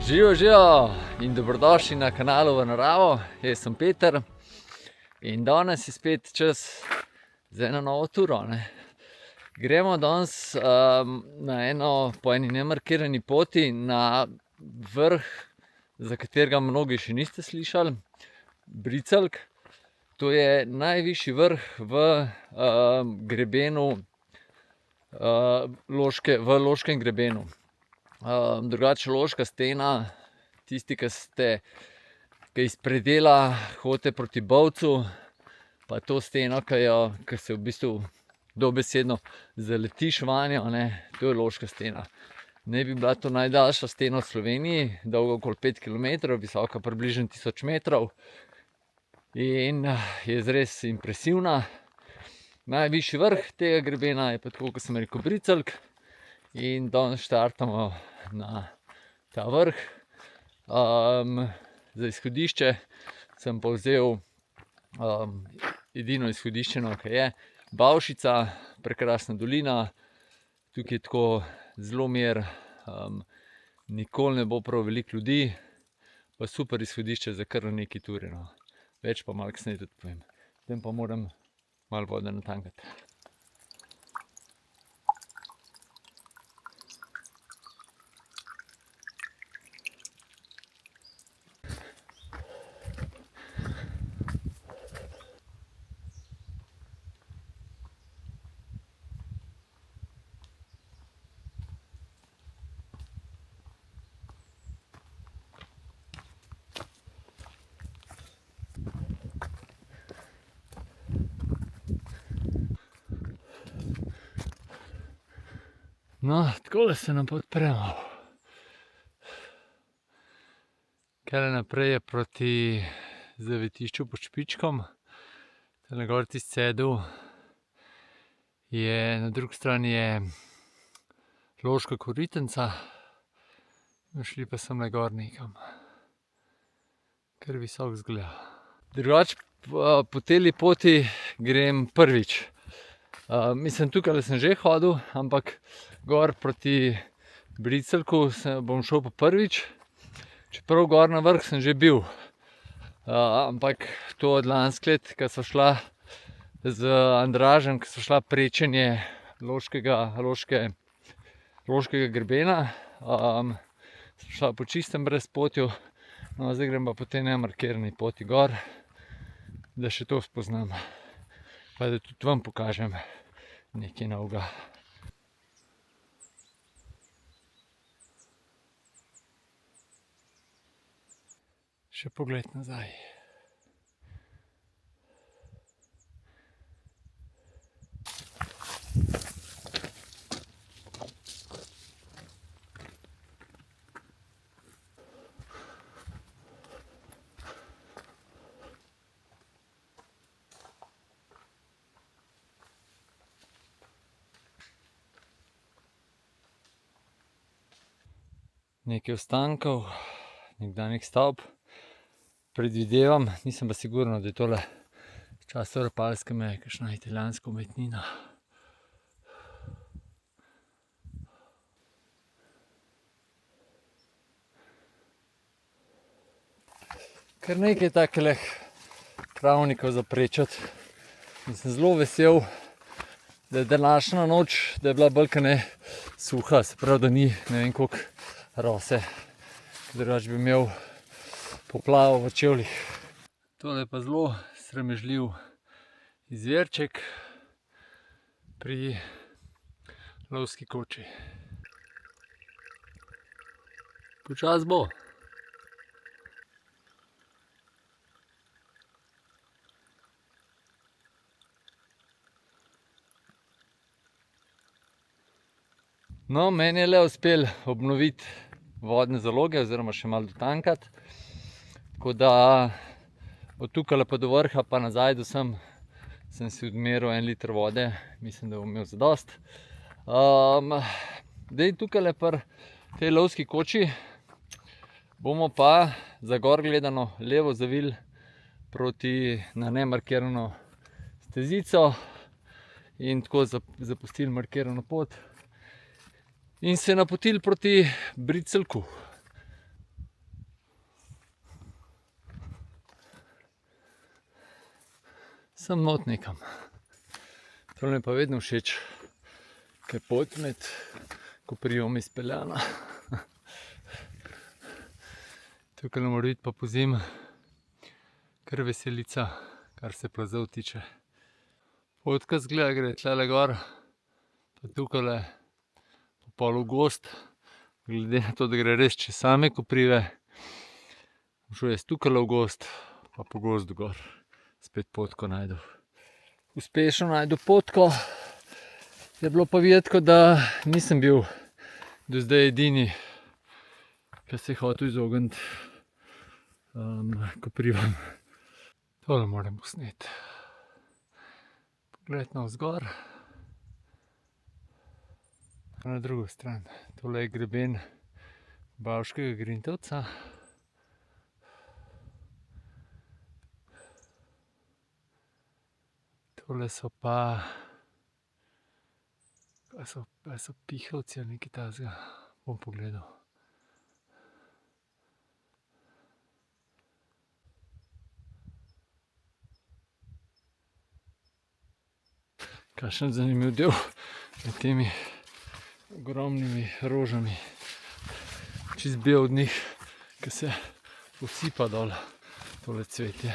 Živijo in dobrodošli na kanalu V naravo. Jaz sem Peter in danes je spet čas za eno novo turo. Gremo danes po eni nemarkirani poti na vrh, za katerega mnogi še niste slišali, Bricelk. To je najvišji vrh v grebenu, v Loškem grebenu. Drugače Loška stena, tisti, ki iz predela hodite proti Bovcu, pa to steno, ki se v bistvu dobesedno zaletiš vanjo, to je Loška stena. Naj bi bila to najdaljša stena v Sloveniji, dolga okoli 5 km, visoka približno 1000 metrov in je res impresivna. Najvišji vrh tega grebena je pa, tako kot sem rekel, Bricelk. In danes štartamo na ta vrh. Za izhodišče sem pa vzel edino izhodiščeno, ki je Bavšica, prekrasna dolina. Tukaj je tako zelo mir, nikoli ne bo prav veliko ljudi, pa super izhodišče za kar nekaj ture. Več pa malo kasneje tudi povem. Potem pa moram malo vode natankati. No, takole se nam pa odpremo. Kele naprej je proti zavetišču pod Špičkom. Tale gor tisti cedel je, na drugi strani je Loška Koritnica. Šli pa sem gor nekam. Kar visok izgleda. Drugače po tej poti grem prvič. Mislim, tukaj sem že hodil, ampak gor proti Bricelku bom šel pa prvič. Čeprav gor na vrh sem že bil. Ampak to od lansko let, ko sva šla z Andražem, ko sva šla prečenje Loškega grebena. Sva šla po čistem brezpotju, no zdaj grem pa po tej nemarkirani poti gor, da še to spoznam. Pa da tudi vam pokažem nekaj novega. Še pogled nazaj. Nekaj ostankov nekdanjih stavb. Predvidevam, nisem pa sigurno, da je tole z časa Rapalske meje kakšna italijanska umetnina. Kar nekaj takeleh travnikov za prečati. In sem zelo vesel, da je današnja noč, da je bila bolj kot ne suha, se pravi, da ni ne vem koliko rose. Drugače bi imel poplavo v čevljih. Tole je pa zelo sramežljiv izvirček pri lovski koči. Počasi bo. No, meni je le uspelo obnoviti vodne zaloge oziroma še malo dotankati. Tako da od tukaj pa do vrha pa nazaj do sem si odmeril 1 liter vode. Mislim, da bom imel zadost. Tukaj pri tej lovski koči bomo pa za gor gledano levo zavili na nemarkirano stezico in tako zapustili markirano pot. In se napotili proti Bricelku. sem not nekam. To mi je pa vedno všeč, ker je pot med Koprivom izpeljana. Tukaj mora biti pa pozimi kar veselica, kar se plazov tiče. Potka izgleda, gre tlele gor, pa tukajle po pol v gozd. Glede na to, da gre res čez same Koprive, bom šel jaz tukajle v gozd, pa po gozdu gor. Spet potko najdu. Uspešno najdu potko. Je bilo pa videti, kot da nisem bil do zdaj edini, ki se je hotel izogniti Koprivam. Tole moram posneti. Pogled navzgor. Na drugo stran. Tole je greben Bavškega Grintovca. Tole so pa... Kaj so Pihovci ali nekaj takega? Bom pogledal. Kakšen zanimiv del med temi ogromnimi rožami. Čist bel od njih, ki se posipa dol tole cvetje.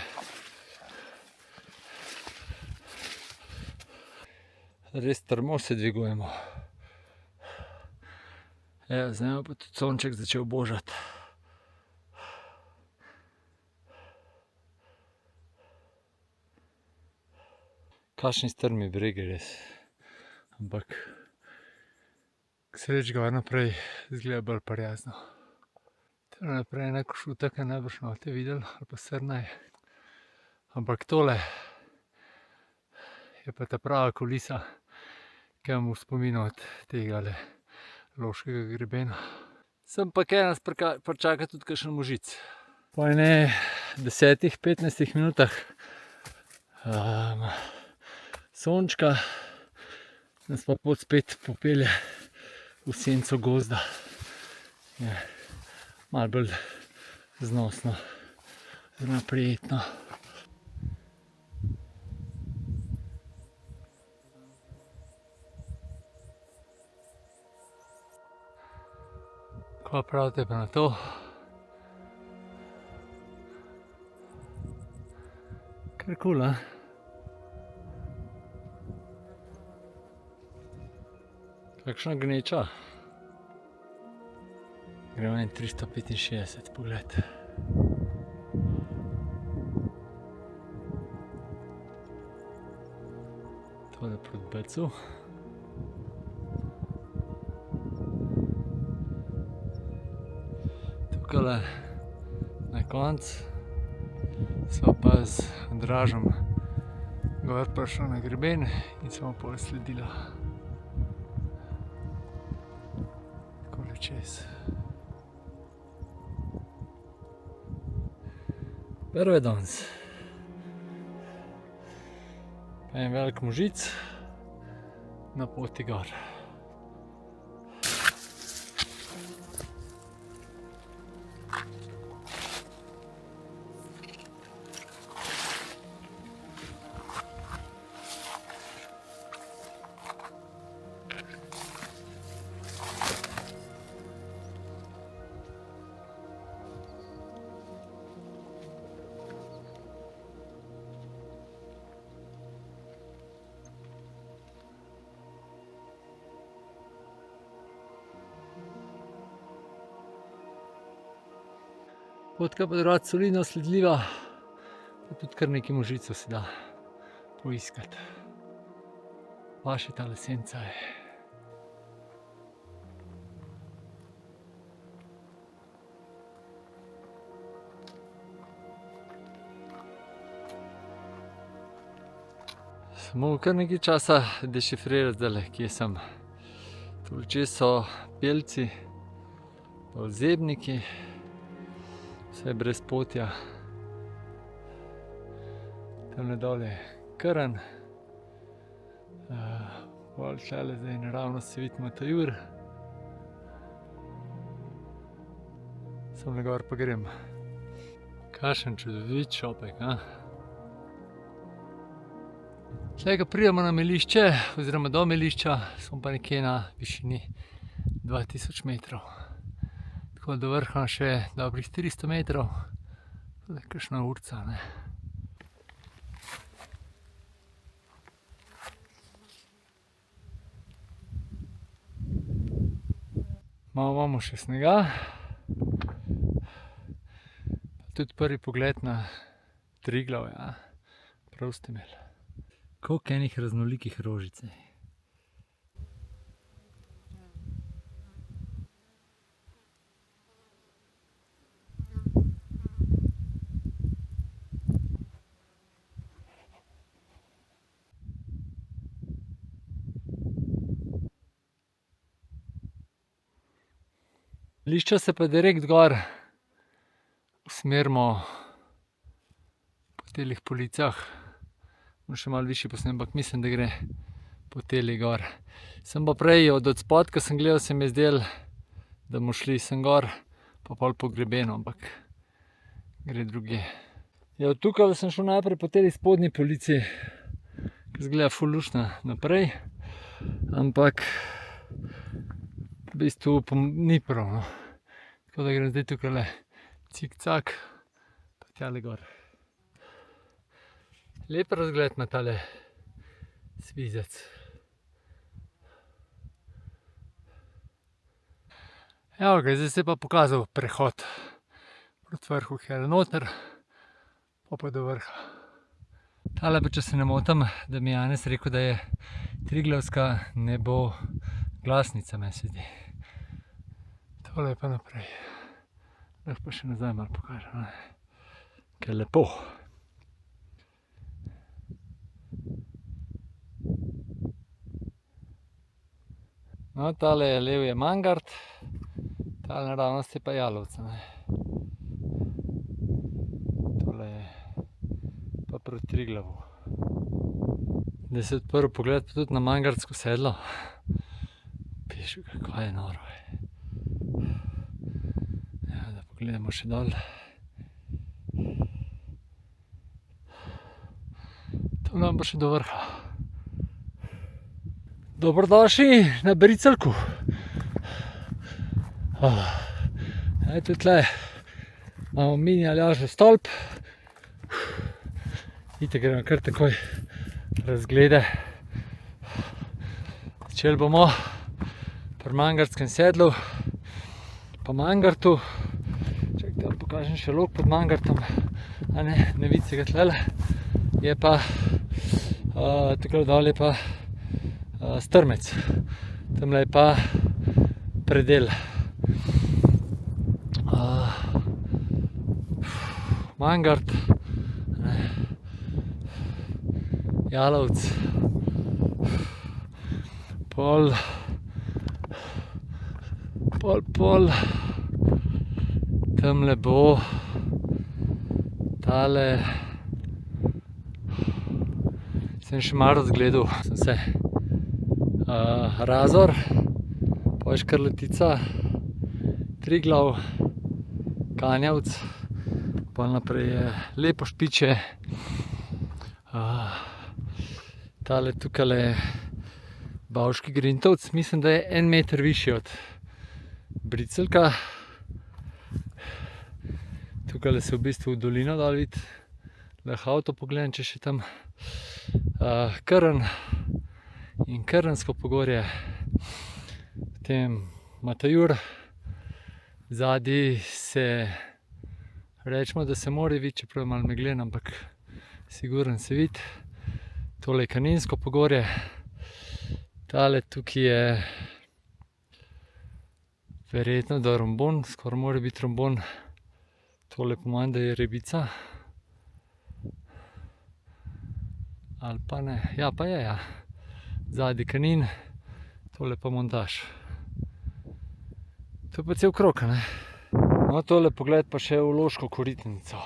Res strmo se dvigujemo. Evo, zdaj ima pa tudi sonček začel božati. Kakšni strmi bregi res. Ampak k sreči gor naprej izgleda bolj prijazno. Tole naprej ena Košuta, ki najbrž note videli, ali pa Srnaj. Ampak tole je pa ta prava kulisa, ki imam v spominu od tegale Loškega grebena. Sem pa kaj nas pričaka tudi kakšen možic. Po ene 10-15 minutah sončka nas pa pot spet popelje v senco gozda. Je malo bolj znosno, zelo prijetno. Kaj pravite pa na to? Kar kul, a? Kakšna gneča. Gremo en 365 pogled. Tole proti Becu. Tukajle na koncu sva pa z Andražem gor prišla na greben in sva pol sledila takole čez. Prve danes. Pa en velik možic na poti gor. Potka pa drugače solidno sledljiva, pa tudi kar nekaj možicev se da poiskati. Pa še tale senca je. Smo kar nekaj časa dešifrirati zdajle, kje sem. Tule čez so Pelci, pa Ozebniki, vse brez potja. Tamle dol je Krn, pol tlele zdaj naravnost se vidi Matajur. Semle gor pa grem. Kakšen čudovit šopek, a? Zdaj, ko pridemo na melišče, oziroma do melišča, smo pa nekje na višini 2000 metrov. Tako do vrha še dobrih 300 metrov, tako da kakšna urca, ne. Malo imamo še snega. Tudi prvi pogled na Triglav, ja. Prav ste imeli. Koliko enih raznolikih rožic je. Melišča se pa direkt gor usmerimo po telih policah. Še malo višje posnem, ampak mislim, da gre po teli gor. Sem pa prej od odspod, ko sem gledal, se mi je zdelo, da bomo šli sem gor, pa pol po grebenu, ampak gre drugje. Ja, tukaj sem šel najprej po teli spodnji polici, ki izgleda ful luštno naprej, ampak v bistvu ni prav, no. Tako da grem zdaj tukajle cik-cak, pa tjale gor. Lep razgled ima tale svizec. Evo ga, zdaj se je pa pokazal prehod proti vrhu here noter, pa do vrha. Tale pa, če se ne motim, da mi je Janez rekel, da je Triglavska nebo glasnica, meni se zdi. Tole je pa naprej. Lahko pa še nazaj malo pokažem, ne. Ke je lepo. No, tale lev je Mangart, tale naravnost je pa Jalovca, ne. Tole je pa proti Triglavu. Zdaj se je odprl pogled pa tudi na Mangartsko sedlo. Pišu, kako je noro, ja, da pogledamo še dol. To nam pa še do vrha. Dobrodošli na Bricelku. Tudi tle imamo mini Aljažev stolp. Vidite, gremo kar takoj razglede. Začeli bomo pri Mangartskem sedlu, pa Mangartu. Čakajte, da vam pokažem še lok pod Mangartom. A ne vidi se ga tlele. Je pa, tukaj dol je pa strmec. Tamle je pa predel. Mangart, Jalovec, pol, tamle bo tale, sem še malo razgledal, sem se, Razor, pol Škrlatica, Triglav, Kanjavec, pol naprej je lepo Špiče, tale tukajle Bavški Grintovec, mislim, da je 1 meter višji od Bricelka. Tukajle se v bistvu v dolino dol vidi, lahko avto pogledam, če še tam, Krn in Krnsko pogorje, potem Matajur, zadaj se, rečemo, da se more vidi, čeprav je malo meglen, ampak sigurno se vidi. Tole je Kaninsko pogorje, tale tukaj je verjetno da Rombon, skoraj mora biti Rombon, tole po mojem, da je Rebica. Ali pa ne, ja pa je, ja. Zadaj Kanin, tole pa Montaž. To je pa cel krog, a ne. No, tole pogled pa še v Loško Koritnico,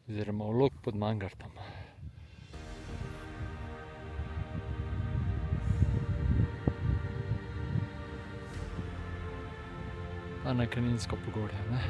oziroma v Log pod Mangartom. Pa na Kaninsko pogorje, ne.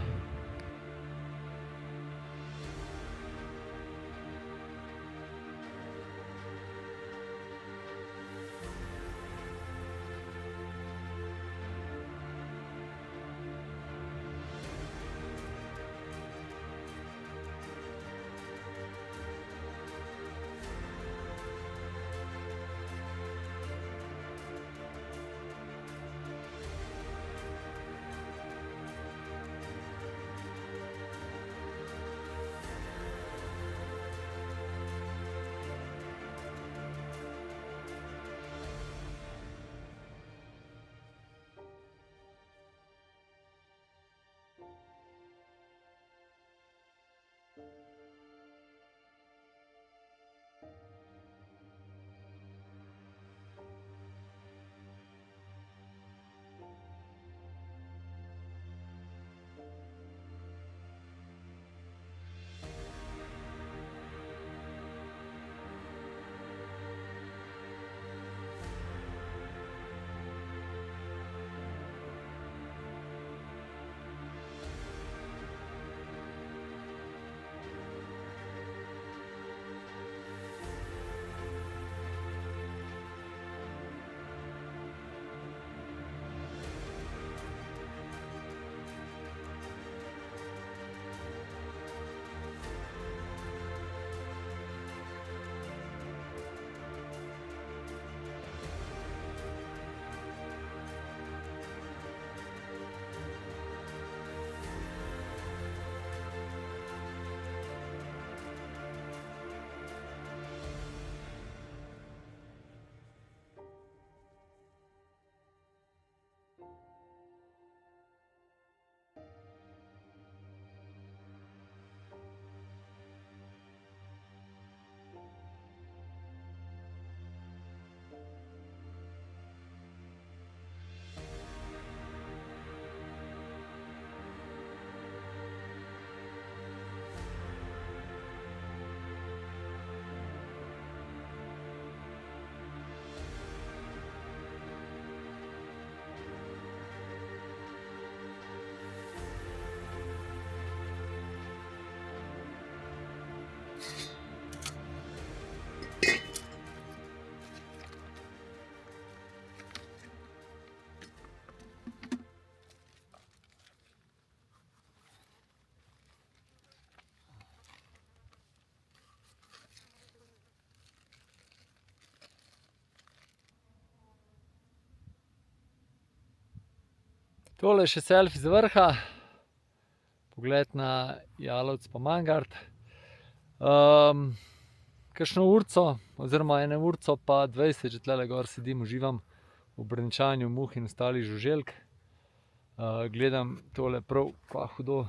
Tole je še selfie z vrha, pogled na Jalovec pa Mangart. Kakšno urco, oziroma 1 urco pa 20 že tlele gor sedim, uživam v brenčanju muh in ostalih žuželk. Gledam tole prav, pa hudo,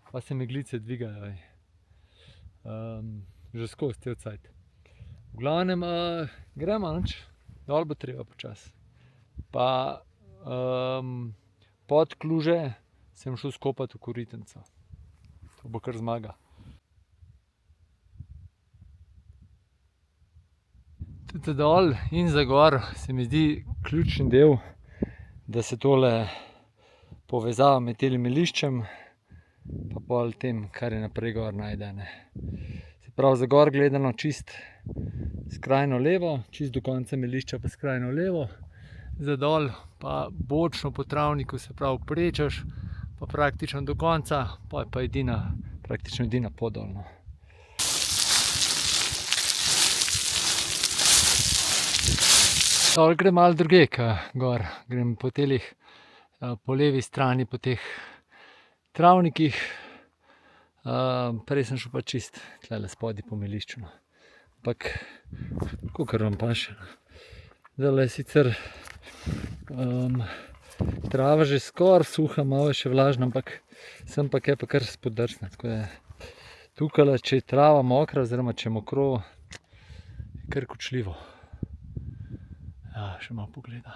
pa se meglice dvigajo. Že skozi cel cajt. V glavnem, gremo nič, dol bo treba počasi. Pa pod Kluže sem šel skopat v Koritnico. To bo kar zmaga. Tudi dol in za gor se mi zdi ključni del, da se tole povezava med tem meliščem pa pol tem, kar je naprej gor najde. Se pravi, za gor gledano čist skrajno levo, čist do konca melišča pa skrajno levo, za dol pa bočno po travniku, se pravi prečeš pa praktično do konca, pa je pa praktično edina pot dol. Dol grem malo drugje, gor grem po telih, po levi strani po teh travnikih. Prej sem šel pa čist tlele spodaj po melišču. Ampak, kakor vam paše. Zdajle je sicer trava že skoraj suha, malo je še vlažna, ampak sem pa kaj pa kar spodrsna. Tako da tukajle, če je trava mokra oziroma če je mokro, je kar kočljivo. Ja, še malo pogleda.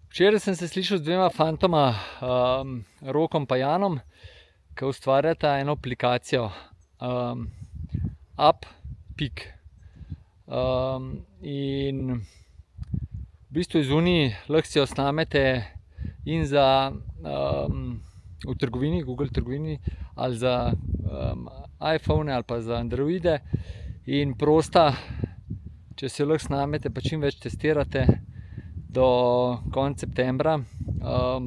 Včeraj sem se slišal z 2 fantoma, Rokom pa Janom, ki ustvarjata eno aplikacijo, Up-Pik. In v bistvu iz unij lahko si jo snamete in za v trgovini, Google trgovini, ali za iPhone ali pa za Androide, in prosta, če si jo lahko snamete pa čim več testirate do konca septembra,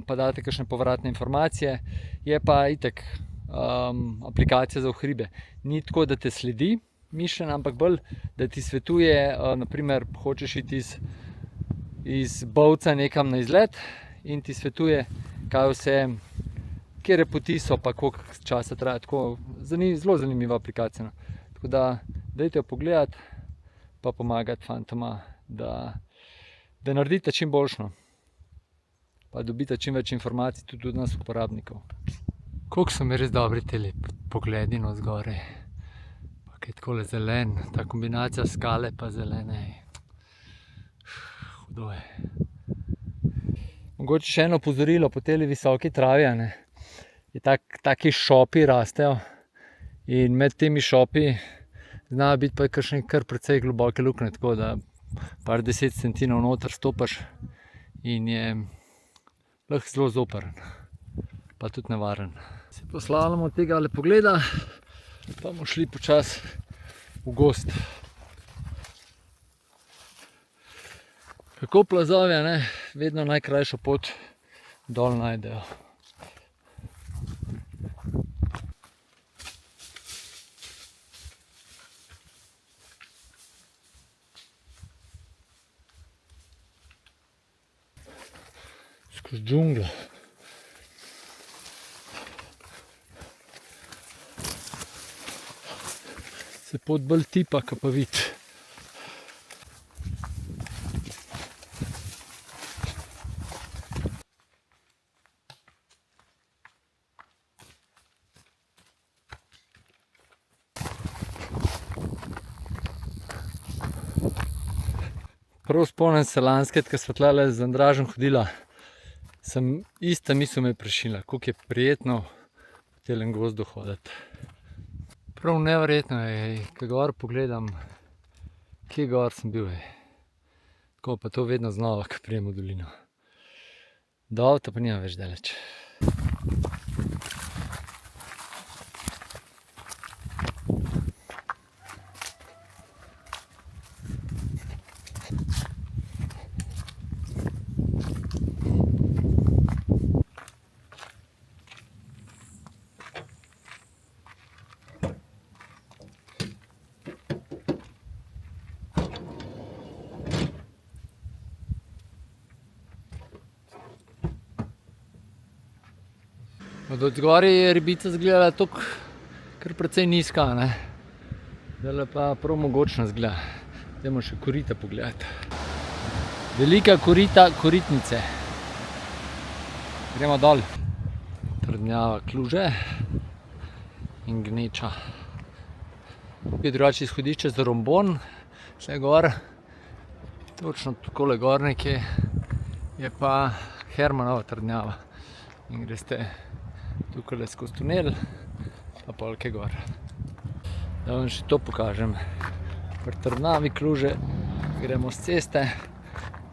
pa date kakšne povratne informacije, je pa itak aplikacija za v hribe. Ni tako, da te sledi mišljena, ampak bolj, da ti svetuje, na primer, hočeš iti iz Bovca nekam na izlet in ti svetuje, kaj vse, katere poti so pa koliko časa traja. Tako, zelo zanimiva aplikacija. Tako da, dajte jo pogledati, pa pomagati fantoma, da naredite čim boljšo, pa dobite čim več informacij tudi od nas uporabnikov. Koliko so mi res dobri teli pogledi navzgor. Pa kaj takole zelen, ta kombinacija skale pa zelene. Hudo je. Mogoče še eno opozorilo, po teli visoki travi, je taki šopi rastejo in med temi šopi znajo biti pa kakšne kar precej globoke luknje, tako da par 10 centinov noter stopaš in je lahko zelo zoprn, pa tudi nevaren. Se poslavljamo od tega pogleda, pa bomo šli počasi v gozd. Kako plazovi, vedno najkrajšo pot dol najdejo. Skozi džunglo. Se pot bolj tipa, ka pa vid. Prav spomnim se lansket, ko sva tlele z Andražem hodila, ista misel me je prešila, koliko je prijetno v telem gozdu hoditi. Prav neverjetno je, ko gor pogledam, kje gor sem bil. Tako pa to vedno znova, ko prijem v dolino. Do avta pa nimam več daleč. Od odzgoraj je ribica izgledala tako kar precej nizka, ne. Zdajle pa prav mogočno izgleda. Dajmo še korita pogledati. Velika korita Koritnice. Gremo dol. Trdnjava Kluže in gneča. Tukaj je drugače izhodišče za Rombon, vse gor. Točno takole gor nekje je pa Hermanova trdnjava. In greste tukajle skozi tunel, pa polke gor. Da vam še to pokažem. Pri trdnjavi Kluže gremo s ceste,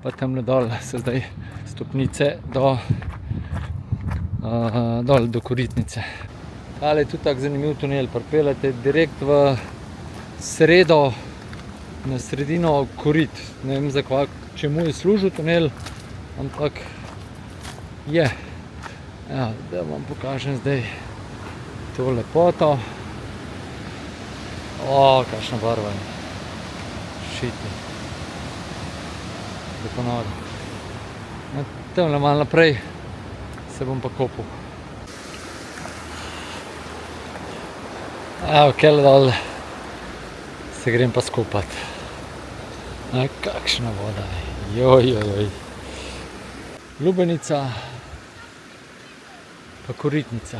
pa tamle dol so zdaj stopnice dol do Koritnice. Tale je tudi tak zanimiv tunel, pripeljete direkt v sredo, na sredino Korit. Ne vem, čemu je služil tunel, ampak je. Ja, da vam pokažem zdaj to lepoto. Kakšna barva je. Šitni. Lepo noro. Tamle malo naprej se bom pa kopal. Evo, kele dol se grem pa skopat. Kakšna voda je. Joj. Lubenica pa Koritnica.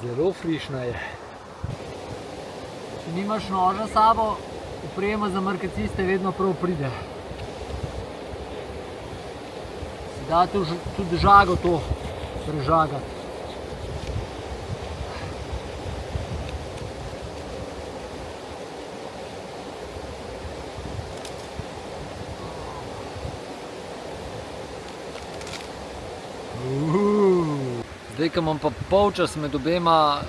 Zelo frišna je. Če nimaš noža s sabo, oprema za markaciste vedno prav pride. Si date tudi žago to prežagati. Zdaj, ko imam pa polčas med obema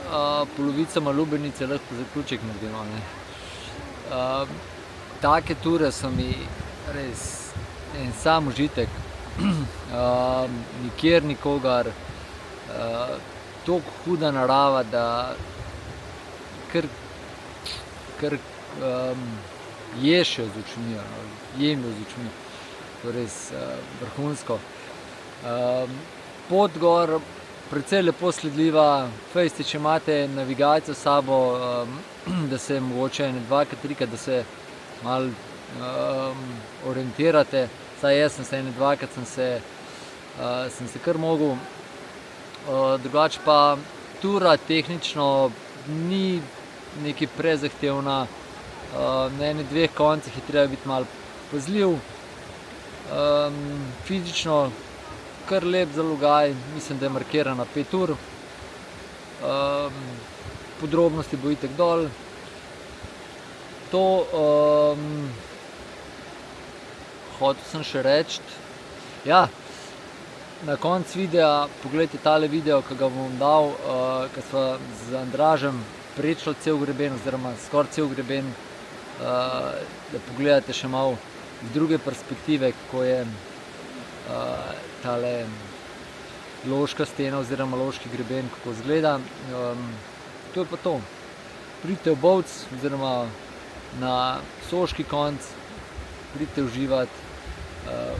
polovicama Lubenice, lahko zaključek naredimo. Take ture so mi res en sam užitek. Nikjer nikogar, toliko huda narava, da kar ješjo z očmi, jemljo z očmi. To je res vrhunsko. Pot gor precej lepo sledljiva, fejste, če imate navigacijo s sabo, da se mogoče dvakrat, trikrat, da se malo orientirate. Saj jaz sem se dvakrat sem se kar mogel. Drugače pa tura tehnično ni nekaj prezahtevna. Na ene dveh koncih je treba biti malo pazljiv. Fizično kar lep zalogaj, mislim, da je markirana 5 ur. Podrobnosti bo itak dol. To hotel sem še reči. Ja, na koncu videa, pogledajte tale video, ki ga bom dal, ko sva z Andražem prečila cel greben, oziroma skoraj cel greben, da pogledate še malo z druge perspektive, kako je tale Loška stena oziroma Loški greben, kako izgleda. To je pa to. Pridite v Bovec oziroma na Soški konec, pridite uživati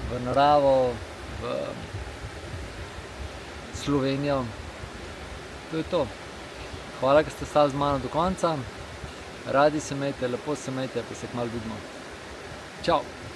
v naravo, v Slovenijo. To je to. Hvala, ker ste ostali z mano do konca. Radi se imejte, lepo se imejte, pa se kmalu vidimo. Čau!